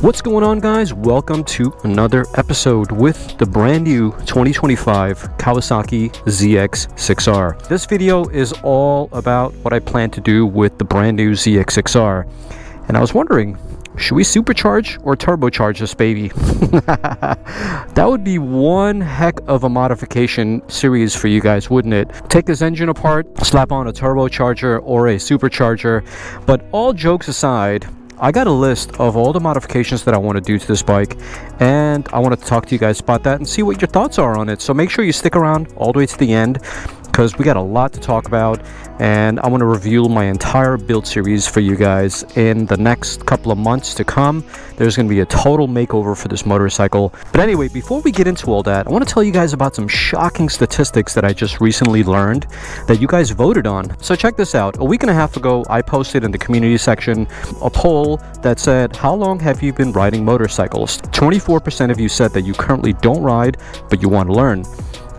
What's going on, guys? Welcome to another episode with the brand new 2025 Kawasaki ZX6R. This video is all about what I plan to do with the brand new ZX6R. And I was wondering, should we supercharge or turbocharge this baby? That would be one heck of a modification series for you guys, wouldn't it? Take this engine apart, slap on a turbocharger or a supercharger. But all jokes aside, I got a list of all the modifications that I want to do to this bike, and I want to talk to you guys about that and see what your thoughts are on it. So make sure you stick around all the way to the end, because we got a lot to talk about, and I want to review my entire build series for you guys in the next couple of months to come. There's going to be a total makeover for this motorcycle. But anyway, before we get into all that, I want to tell you guys about some shocking statistics that I just recently learned that you guys voted on. So check this out. A week and a half ago, I posted in the community section a poll that said, how long have you been riding motorcycles? 24% of you said that you currently don't ride, but you want to learn.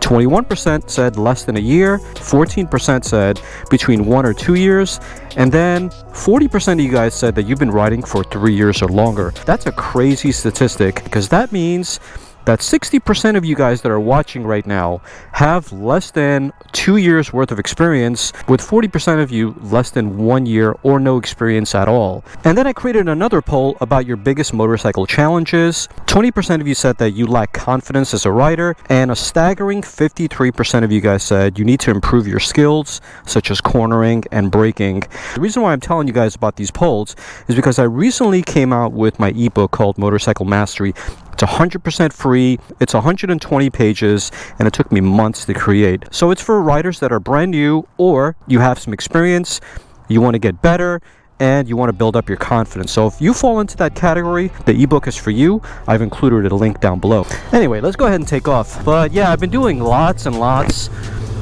21% said less than a year, 14% said between 1 or 2 years, and then 40% of you guys said that you've been riding for 3 years or longer. That's a crazy statistic, because that means that 60% of you guys that are watching right now have less than 2 years worth of experience, with 40% of you less than 1 year or no experience at all. And then I created another poll about your biggest motorcycle challenges. 20% of you said that you lack confidence as a rider, and a staggering 53% of you guys said you need to improve your skills, such as cornering and braking. The reason why I'm telling you guys about these polls is because I recently came out with my ebook called Motorcycle Mastery. It's 100% free, it's 120 pages, and it took me months to create. So it's for riders that are brand new, or you have some experience, you want to get better, and you want to build up your confidence. So if you fall into that category, the ebook is for you. I've included a link down below. Anyway, let's go ahead and take off. But yeah, I've been doing lots and lots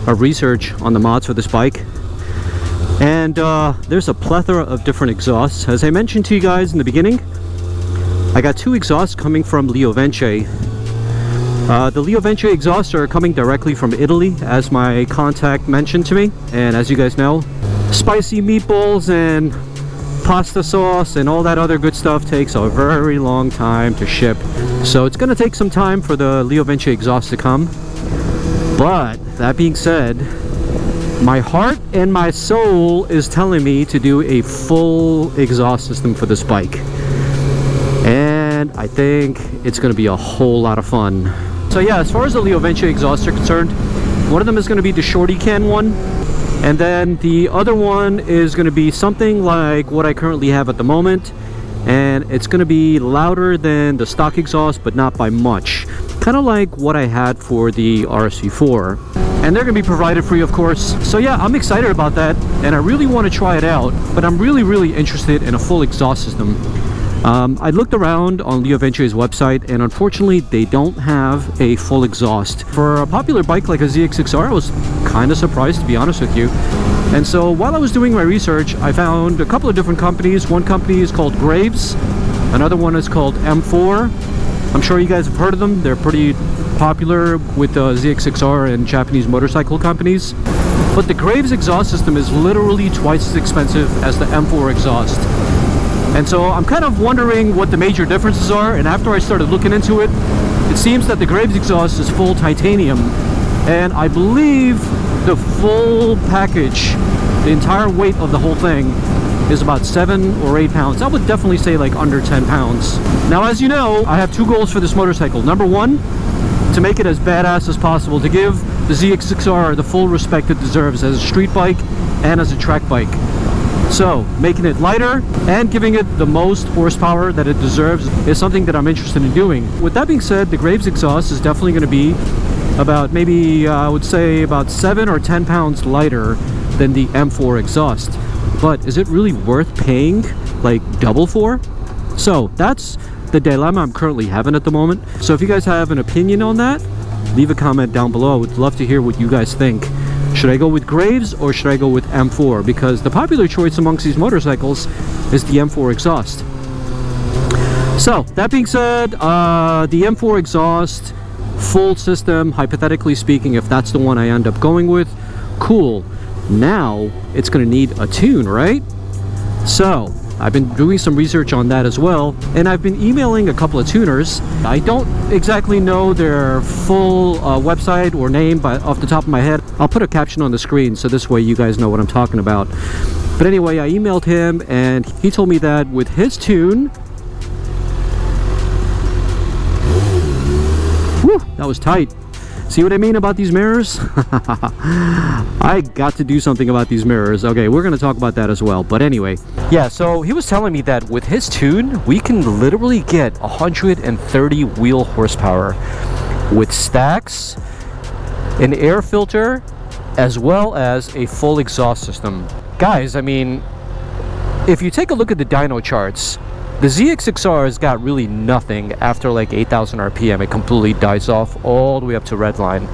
of research on the mods for this bike. And there's a plethora of different exhausts. As I mentioned to you guys in the beginning, I got 2 exhausts coming from Leo Vence. The Leo Vence exhausts are coming directly from Italy, as my contact mentioned to me. And as you guys know, spicy meatballs and pasta sauce and all that other good stuff takes a very long time to ship. So it's going to take some time for the Leo Vence exhaust to come. But that being said, my heart and my soul is telling me to do a full exhaust system for this bike. And I think it's going to be a whole lot of fun. So yeah, as far as the Leo Vence exhausts are concerned, one of them is going to be the shorty can one, and then the other one is going to be something like what I currently have at the moment, and it's going to be louder than the stock exhaust, but not by much, kind of like what I had for the RSV4. And they're going to be provided free, of course. So yeah, I'm excited about that, and I really want to try it out, but I'm really interested in a full exhaust system. I looked around on Leo Vence's website, and unfortunately they don't have a full exhaust. For a popular bike like a ZX6R, I was kind of surprised, to be honest with you. And so while I was doing my research, I found a couple of different companies. One company is called Graves, another one is called M4. I'm sure you guys have heard of them. They're pretty popular with ZX6R and Japanese motorcycle companies. But the Graves exhaust system is literally twice as expensive as the M4 exhaust. And so I'm kind of wondering what the major differences are, and after I started looking into it, it seems that the Graves exhaust is full titanium, and I believe the full package, the entire weight of the whole thing, is about 7 or 8 pounds. I would definitely say like under 10 pounds. Now, as you know, I have 2 goals for this motorcycle. Number 1, to make it as badass as possible, to give the ZX6R the full respect it deserves as a street bike and as a track bike. So, making it lighter and giving it the most horsepower that it deserves is something that I'm interested in doing. With that being said, the Graves exhaust is definitely going to be about maybe, I would say, about 7 or 10 pounds lighter than the M4 exhaust. But is it really worth paying like double for? So, that's the dilemma I'm currently having at the moment. So if you guys have an opinion on that, leave a comment down below. I would love to hear what you guys think. Should I go with Graves or should I go with M4? Because the popular choice amongst these motorcycles is the M4 exhaust. So, that being said, the M4 exhaust, full system, hypothetically speaking, if that's the one I end up going with, cool. Now, it's going to need a tune, right? So, I've been doing some research on that as well, and I've been emailing a couple of tuners. I don't exactly know their full website or name off the top of my head. I'll put a caption on the screen so this way you guys know what I'm talking about. But anyway, I emailed him and he told me that with his tune, whew, that was tight. See what I mean about these mirrors? I got to do something about these mirrors. Okay, we're going to talk about that as well. But anyway, yeah, so he was telling me that with his tune, we can literally get 130 wheel horsepower with stacks, an air filter, as well as a full exhaust system. Guys, I mean, if you take a look at the dyno charts, the ZX6R has got really nothing after like 8,000 RPM. It completely dies off all the way up to redline.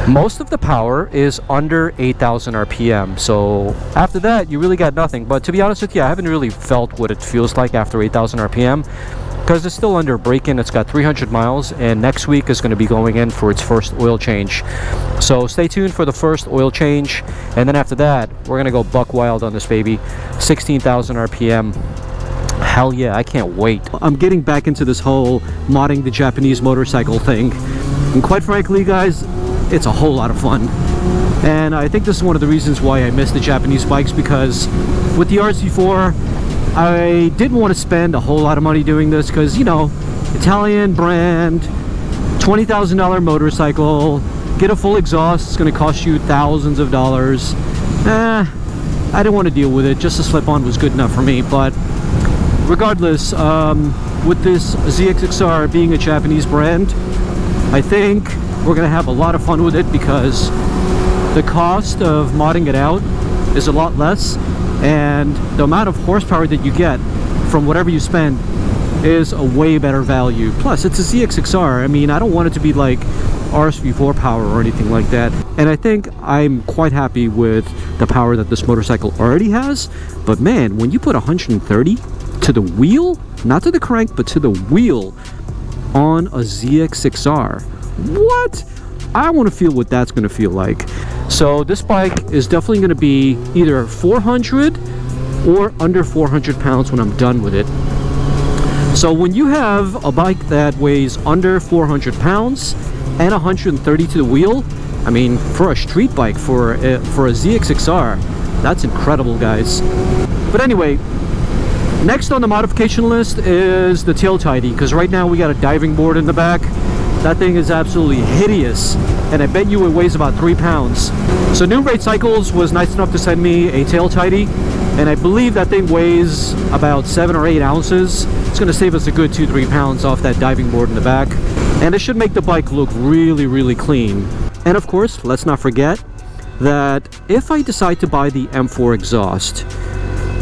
Most of the power is under 8,000 RPM. So after that, you really got nothing. But to be honest with you, I haven't really felt what it feels like after 8,000 RPM because it's still under break-in. It's got 300 miles and next week is going to be going in for its first oil change. So stay tuned for the first oil change. And then after that, we're going to go buck wild on this baby. 16,000 RPM. Hell yeah, I can't wait. I'm getting back into this whole modding the Japanese motorcycle thing. And quite frankly, guys, it's a whole lot of fun. And I think this is one of the reasons why I miss the Japanese bikes, because with the RC4, I didn't want to spend a whole lot of money doing this because, you know, Italian brand, $20,000 motorcycle, get a full exhaust, it's going to cost you thousands of dollars. I didn't want to deal with it. Just a slip-on was good enough for me. But regardless, with this ZX6R being a Japanese brand, I think we're going to have a lot of fun with it because the cost of modding it out is a lot less, and the amount of horsepower that you get from whatever you spend is a way better value. Plus, it's a ZX6R. I mean, I don't want it to be like RSV4 power or anything like that. And I think I'm quite happy with the power that this motorcycle already has. But man, when you put 130 to the wheel, not to the crank, but to the wheel on a ZX6R, what? I want to feel what that's going to feel like. So this bike is definitely going to be either 400 or under 400 pounds when I'm done with it. So when you have a bike that weighs under 400 pounds and 130 to the wheel, I mean, for a street bike, for a ZX6R, that's incredible, guys. But anyway, next on the modification list is the tail tidy, because right now we got a diving board in the back. That thing is absolutely hideous, and I bet you it weighs about 3 pounds. So New Rate Cycles was nice enough to send me a tail tidy, and I believe that thing weighs about 7 or 8 ounces. It's going to save us a good 2-3 pounds off that diving board in the back, and it should make the bike look really, really clean. And of course, let's not forget that if I decide to buy the M4 exhaust,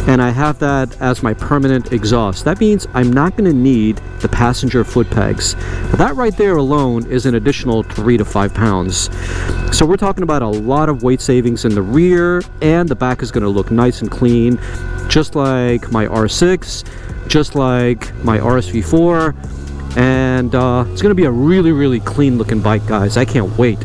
and I have that as my permanent exhaust, that means I'm not going to need the passenger foot pegs. That right there alone is an additional 3 to 5 pounds. So we're talking about a lot of weight savings in the rear, and the back is going to look nice and clean, just like my R6, just like my RSV4, and it's going to be a really, really clean looking bike, guys. I can't wait.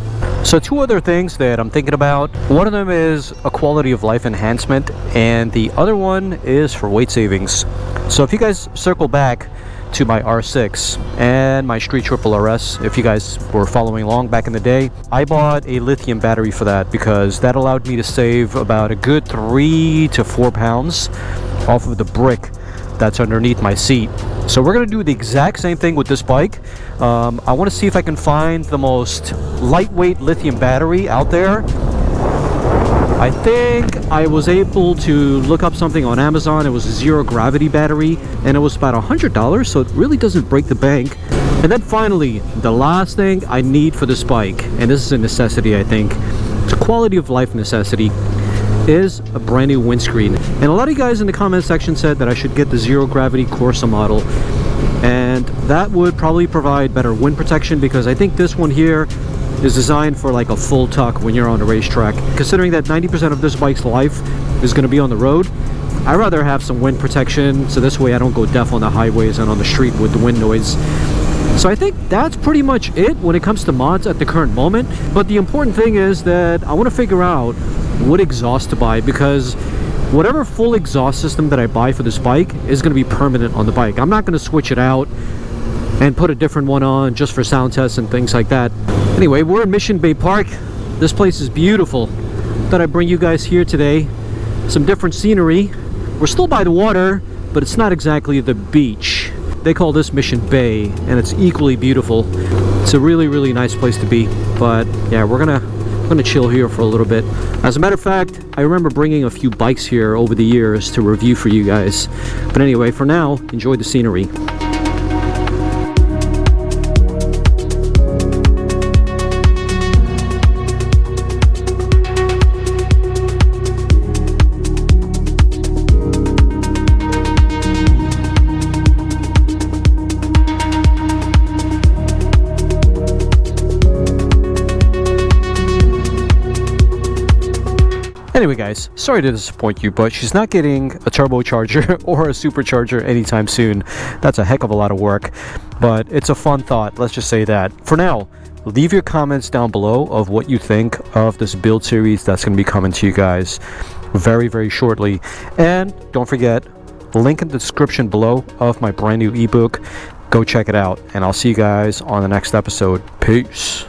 So 2 other things that I'm thinking about. One of them is a quality of life enhancement, and the other one is for weight savings. So if you guys circle back to my R6 and my Street Triple RS, if you guys were following along back in the day, I bought a lithium battery for that because that allowed me to save about a good 3 to 4 pounds off of the brick that's underneath my seat. So we're going to do the exact same thing with this bike. I want to see if I can find the most lightweight lithium battery out there. I think I was able to look up something on Amazon. It was a zero gravity battery, and it was about $100, so it really doesn't break the bank. And then finally, the last thing I need for this bike, and this is a necessity, I think, it's a quality of life necessity, is a brand new windscreen. And a lot of you guys in the comment section said that I should get the zero gravity Corsa model, and that would probably provide better wind protection, because I think this one here is designed for like a full tuck when you're on a racetrack. Considering that 90% of this bike's life is going to be on the road, I'd rather have some wind protection, so this way I don't go deaf on the highways and on the street with the wind noise. So I think that's pretty much it when it comes to mods at the current moment. But the important thing is that I want to figure out what exhaust to buy, because whatever full exhaust system that I buy for this bike is going to be permanent on the bike. I'm not going to switch it out and put a different one on just for sound tests and things like that. Anyway, we're in Mission Bay Park. This place is beautiful. Thought I'd bring you guys here today. Some different scenery. We're still by the water, but it's not exactly the beach. They call this Mission Bay, and it's equally beautiful. It's a really, really nice place to be. But yeah, we're gonna chill here for a little bit. As a matter of fact, I remember bringing a few bikes here over the years to review for you guys. But anyway, for now, enjoy the scenery. Anyway guys, sorry to disappoint you, but she's not getting a turbocharger or a supercharger anytime soon. That's a heck of a lot of work, but it's a fun thought, let's just say that. For now, leave your comments down below of what you think of this build series that's going to be coming to you guys very, very shortly. And don't forget, link in the description below of my brand new ebook. Go check it out, and I'll see you guys on the next episode. Peace.